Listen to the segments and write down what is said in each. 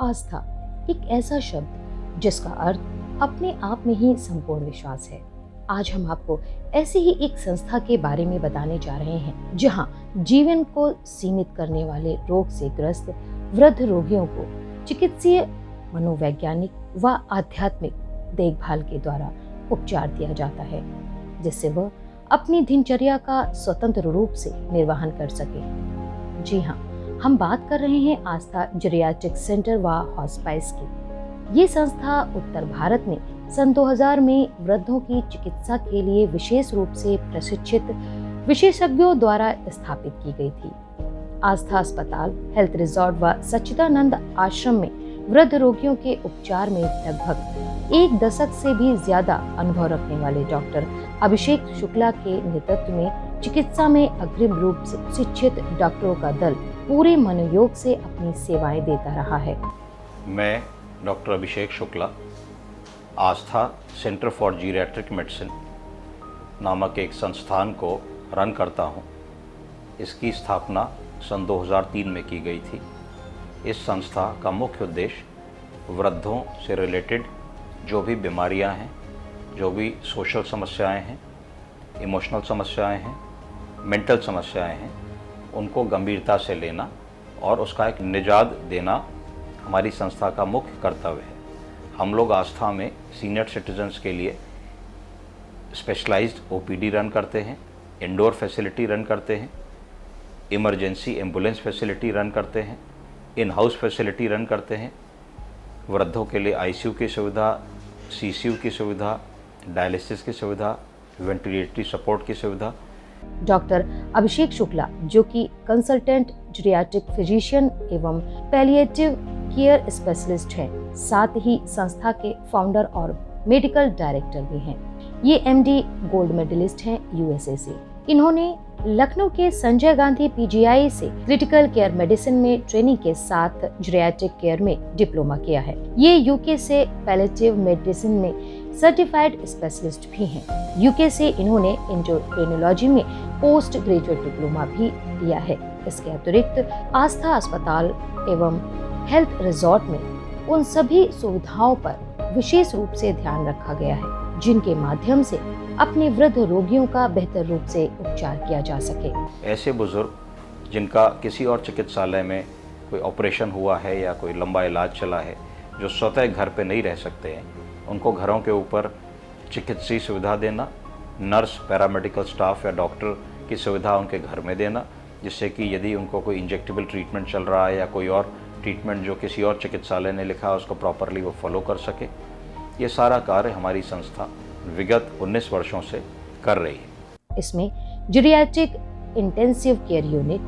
आस्था एक ऐसा शब्द जिसका अर्थ अपने आप में ही संपूर्ण विश्वास है। आज हम आपको ऐसी ही एक संस्था के बारे में बताने जा रहे हैं जहां जीवन को सीमित करने वाले रोग से ग्रस्त वृद्ध रोगियों को चिकित्सीय, मनोवैज्ञानिक व आध्यात्मिक देखभाल के द्वारा उपचार दिया जाता है, जिससे वह अपनी दिनचर्या का स्वतंत्र रूप से निर्वहन कर सके। जी हाँ, हम बात कर रहे हैं आस्था जेरियाट्रिक सेंटर व हॉस्पाइस की। ये संस्था उत्तर भारत में सन 2000 में वृद्धों की चिकित्सा के लिए विशेष रूप से प्रशिक्षित विशेषज्ञों द्वारा स्थापित की गई थी। आस्था अस्पताल, हेल्थ रिजॉर्ट व सच्चिदानंद आश्रम में वृद्ध रोगियों के उपचार में लगभग एक दशक से भी ज्यादा अनुभव रखने वाले डॉक्टर अभिषेक शुक्ला के नेतृत्व में चिकित्सा में अग्रिम रूप से शिक्षित डॉक्टरों का दल पूरे मनोयोग से अपनी सेवाएं देता रहा है। मैं doctor Abhishek Shukla Aastha centre for geriatric medicine नामक एक संस्थान को रन करता हूँ। इसकी स्थापना सन 2003 में की गई थी। इस संस्था का मुख्य उद्देश्य वृद्धों से रिलेटेड जो भी बीमारियां हैं, जो भी सोशल समस्याएं हैं, इमोशनल समस्याएं हैं, मेंटल समस्याएं हैं, उनको गंभीरता से लेना और उसका एक निजात देना हमारी संस्था का मुख्य कर्तव्य है। हम लोग आस्था में सीनियर सिटीजन्स के लिए स्पेशलाइज्ड ओपीडी रन करते हैं, इंडोर फैसिलिटी रन करते हैं, इमरजेंसी एम्बुलेंस फैसिलिटी रन करते हैं, इन हाउस फैसिलिटी रन करते हैं, वृद्धों के लिए आईसीयू की सुविधा, सीसीयू की सुविधा, डायलिसिस की सुविधा, वेंटिलेटरी सपोर्ट की सुविधा। डॉक्टर अभिषेक शुक्ला, जो कि कंसल्टेंट जेरियाट्रिक फिजिशियन एवं पैलिएटिव केयर स्पेशलिस्ट हैं, साथ ही संस्था के फाउंडर और मेडिकल डायरेक्टर भी हैं। ये एमडी गोल्ड मेडलिस्ट हैं यूएसए से। इन्होंने लखनऊ के संजय गांधी पीजीआई से क्रिटिकल केयर मेडिसिन में ट्रेनिंग के साथ जेरियाट्रिक केयर में डिप्लोमा किया है। ये यूके से पैलिएटिव मेडिसिन में सर्टिफाइड स्पेशलिस्ट भी हैं। यूके से इन्होंने एंडोक्रिनोलॉजी में पोस्ट ग्रेजुएट डिप्लोमा भी लिया है। इसके अतिरिक्त आस्था अस्पताल एवं हेल्थ रिजॉर्ट में उन सभी सुविधाओं पर विशेष रूप से ध्यान रखा गया है जिनके माध्यम से अपने वृद्ध रोगियों का बेहतर रूप से उपचार किया जा सके। ऐसे बुजुर्ग जिनका किसी और चिकित्सालय में कोई ऑपरेशन हुआ है या कोई लंबा इलाज चला है, जो स्वतः घर पे नहीं रह सकते हैं, उनको घरों के ऊपर चिकित्सीय सुविधा देना, नर्स, पैरामेडिकल स्टाफ या डॉक्टर की सुविधा उनके घर में देना, जिससे कि यदि उनको कोई इंजेक्टेबल ट्रीटमेंट चल रहा है या कोई और ट्रीटमेंट जो किसी और चिकित्सालय ने लिखा है उसको प्रॉपरली वो फॉलो कर सके। ये सारा कार्य हमारी संस्था विगत 19 वर्षों से कर रही है। इसमें जेरियाट्रिक इंटेंसिव केयर यूनिट,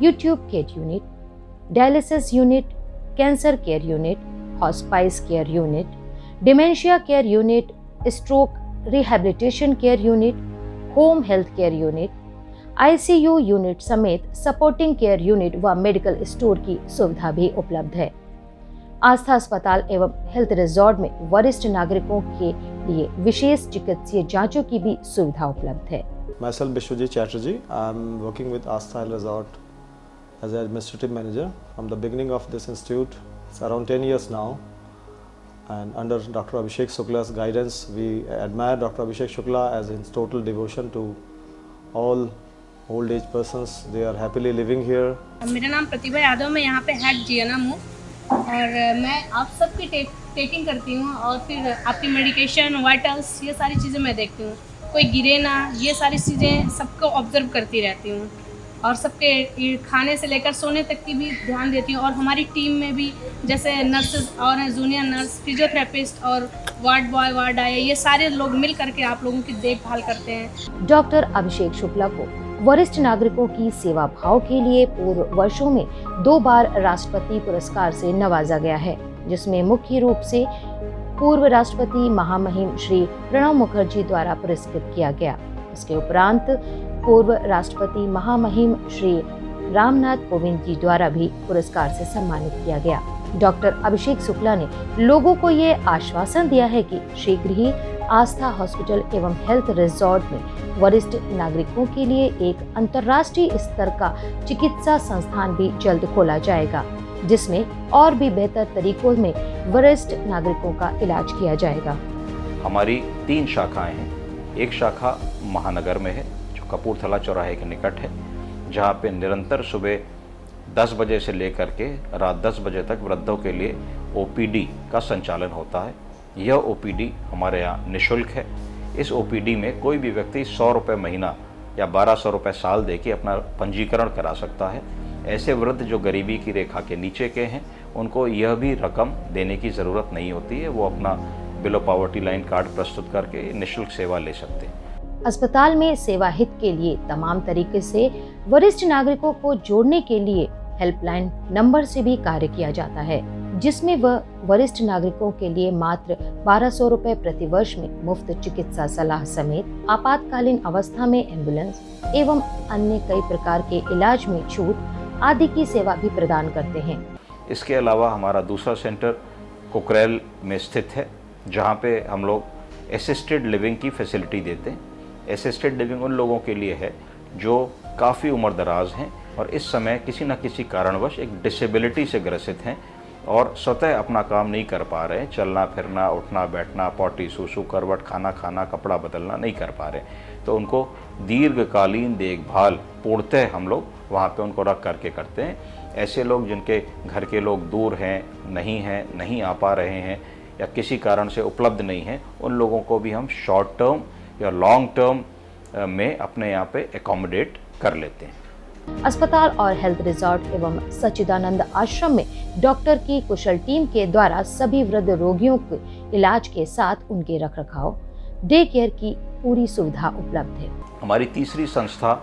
यूट्यूब care unit, dialysis unit, cancer care unit, hospice care unit, dementia care unit, stroke rehabilitation care unit, home health care unit, ICU unit समेत सपोर्टिंग केयर यूनिट व मेडिकल स्टोर की सुविधा भी उपलब्ध है। आस्था अस्पताल एवं हेल्थ रिजॉर्ट में वरिष्ठ नागरिकों के लिए विशेष चिकित्सीय जांचों की भी सुविधा उपलब्ध है। Myself Bishwajit Chatterjee. I'm working with Astha Health Resort as an administrative manager from the beginning of this institute. It's around 10 years now. And under Dr. Abhishek Shukla's guidance, we admire Dr. Abhishek Shukla as his total devotion to all old age persons. They are happily living here. मेरा नाम प्रतिभा यादव, मैं यहाँ पे head GNM हूँ और मैं आप सबकी टेकिंग करती हूँ और फिर आपकी मेडिकेशन, वाइटल्स, ये सारी चीज़ें मैं देखती हूँ। कोई गिरे ना, ये सारी चीज़ें सबको ऑब्जर्व करती रहती हूँ और सबके खाने से लेकर सोने तक की भी ध्यान देती हूँ। और हमारी टीम में भी जैसे नर्सेज और जूनियर नर्स, फिजियोथेरेपिस्ट और वार्ड बॉय, वार्ड आया, ये सारे लोग मिल करके आप लोगों की देखभाल करते हैं। डॉक्टर अभिषेक शुक्ला को वरिष्ठ नागरिकों की सेवा भाव के लिए पूर्व वर्षों में 2 बार राष्ट्रपति पुरस्कार से नवाजा गया है, जिसमें मुख्य रूप से पूर्व राष्ट्रपति महामहिम श्री प्रणब मुखर्जी द्वारा पुरस्कृत किया गया। इसके उपरांत पूर्व राष्ट्रपति महामहिम श्री रामनाथ कोविंद जी द्वारा भी पुरस्कार से सम्मानित किया गया। डॉक्टर अभिषेक शुक्ला ने लोगों को ये आश्वासन दिया है कि शीघ्र ही आस्था हॉस्पिटल एवं हेल्थ रिजॉर्ट में वरिष्ठ नागरिकों के लिए एक अंतर्राष्ट्रीय स्तर का चिकित्सा संस्थान भी जल्द खोला जाएगा, जिसमें और भी बेहतर तरीकों में वरिष्ठ नागरिकों का इलाज किया जाएगा। हमारी 3 शाखाएं हैं। एक शाखा महानगर में है जो कपूरथला चौराहे के निकट है, जहाँ पे निरंतर सुबह 10 बजे से लेकर के रात 10 बजे तक वृद्धों के लिए OPD का संचालन होता है। यह OPD हमारे यहाँ निःशुल्क है। इस OPD में कोई भी व्यक्ति 100 रुपये महीना या 1200 रुपये साल दे के अपना पंजीकरण करा सकता है। ऐसे वृद्ध जो गरीबी की रेखा के नीचे के हैं, उनको यह भी रकम देने की ज़रूरत नहीं होती है। वो अपना बिलो पॉवर्टी लाइन कार्ड प्रस्तुत करके निःशुल्क सेवा ले सकते हैं। अस्पताल में सेवा हित के लिए तमाम तरीके से वरिष्ठ नागरिकों को जोड़ने के लिए हेल्पलाइन नंबर से भी कार्य किया जाता है, जिसमें वह वरिष्ठ नागरिकों के लिए मात्र 1200 रुपये प्रति वर्ष में मुफ्त चिकित्सा सलाह समेत आपातकालीन अवस्था में एम्बुलेंस एवं अन्य कई प्रकार के इलाज में छूट आदि की सेवा भी प्रदान करते हैं। इसके अलावा हमारा दूसरा सेंटर कुकरेल में स्थित है, जहाँ पे हम लोग असिस्टेड लिविंग की फैसिलिटी देते हैं। असिस्टेड लिविंग उन लोगों के लिए है जो काफ़ी उम्र दराज हैं और इस समय किसी न किसी कारणवश एक डिसेबिलिटी से ग्रसित हैं और स्वतः अपना काम नहीं कर पा रहे हैं। चलना फिरना, उठना बैठना, पॉटी सूसू, करवट, खाना खाना, कपड़ा बदलना नहीं कर पा रहे, तो उनको दीर्घकालीन देखभाल पूर्णतः हम लोग वहाँ पे उनको रख करके करते हैं। ऐसे लोग जिनके घर के लोग दूर हैं, नहीं आ पा रहे हैं या किसी कारण से उपलब्ध नहीं हैं, उन लोगों को भी हम शॉर्ट टर्म या लॉन्ग टर्म में अपने यहाँ पे एकोमोडेट कर लेते हैं। अस्पताल और हेल्थ रिजॉर्ट एवं सच्चिदानंद आश्रम में डॉक्टर की कुशल टीम के द्वारा सभी वृद्ध रोगियों के इलाज के साथ उनके रखरखाव, डे केयर की पूरी सुविधा उपलब्ध है। हमारी तीसरी संस्था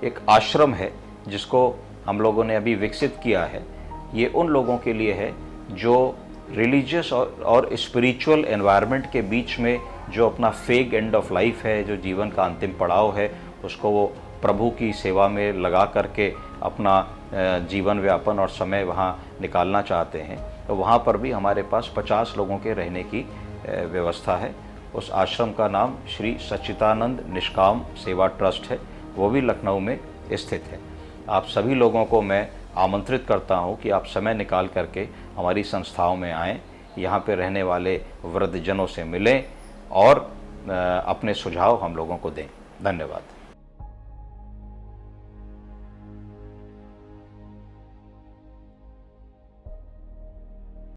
एक आश्रम है जिसको हम लोगों ने अभी विकसित किया है। ये उन लोगों के लिए है जो रिलीजियस और स्पिरिचुअल एनवायरनमेंट के बीच में जो अपना फेक एंड ऑफ लाइफ है, जो जीवन का अंतिम पड़ाव है, उसको वो प्रभु की सेवा में लगा करके अपना जीवन व्यापन और समय वहाँ निकालना चाहते हैं। तो वहाँ पर भी हमारे पास 50 लोगों के रहने की व्यवस्था है। उस आश्रम का नाम श्री सच्चिदानंद निष्काम सेवा ट्रस्ट है, वो भी लखनऊ में स्थित है। आप सभी लोगों को मैं आमंत्रित करता हूँ कि आप समय निकाल करके हमारी संस्थाओं में आएँ, यहाँ पे रहने वाले वृद्धजनों से मिलें और अपने सुझाव हम लोगों को दें। धन्यवाद।